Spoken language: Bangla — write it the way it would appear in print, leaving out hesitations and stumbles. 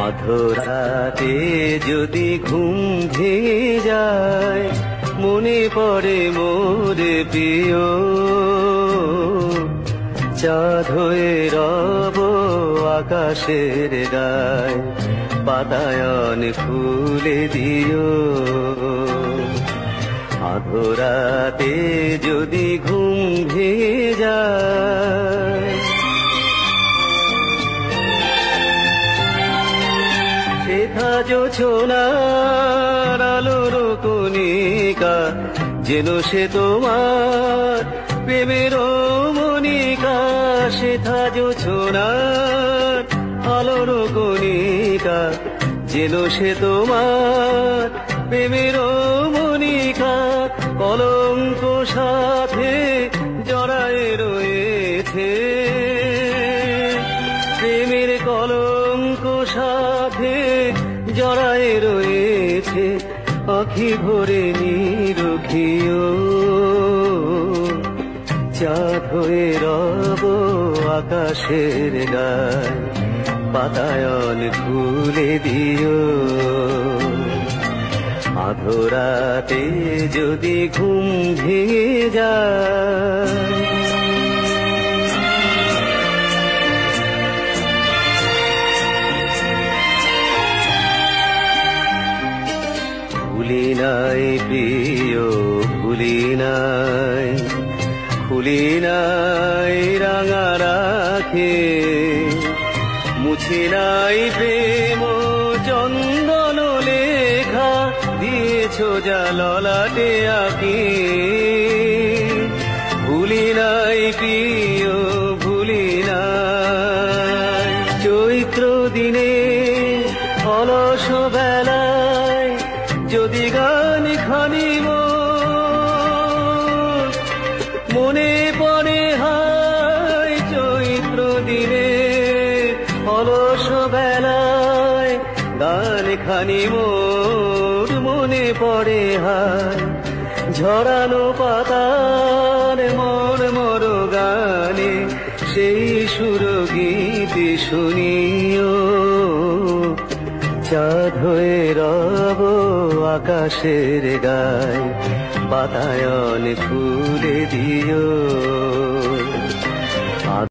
আধরাতে যদি ঘুম ভেঙে যায়, মনে পড়ে মোর প্রিয়। চাঁদ হয়ে রব আকাশের গায়, বাতায়ন খুলে দিও। আধরাতে যদি ঘুম ভেঙে যায়, শেখা জোছনার আলোর কণিকা, যেন সে তোমার প্রেমের মনিকা। শেখা জোছনার আলোর কণিকা, যেন সে তোমার প্রেমের মনিকা। কলঙ্ক সাথে জড়ায় রয়েছে, প্রেমের কলঙ্ক সাথে জড়ায় রয়েছে। আঁখি ভরে নিরখিও, চাঁদ হয়ে রব আকাশের গায়, বাতায়ন খুলে দিও। আধরাতে যদি ঘুম ভেঙে যায়, ভুলি নাই প্রিয়, ভুলি নাই, খুলি নাই রাঙা রাখে। মুছি নাই প্রেম চন্দন লেখা, দিয়েছ যা ললাটে আঁকি। ভুলি নাই প্রিয়, ভুলি নাই, চৈত্র দিনে অলস বেলায় যদি গান খানি মনে পড়ে হায়। চৈত্র দিনে অলস বেলায় গান খানি মোর মনে পড়ে হায়। ঝরানো পাতার মর মর গানে সেই সুর গীতি শুনিও। চাঁদ হয়ে রব আকাশের গায়, বাতায়ন খুলে দিও।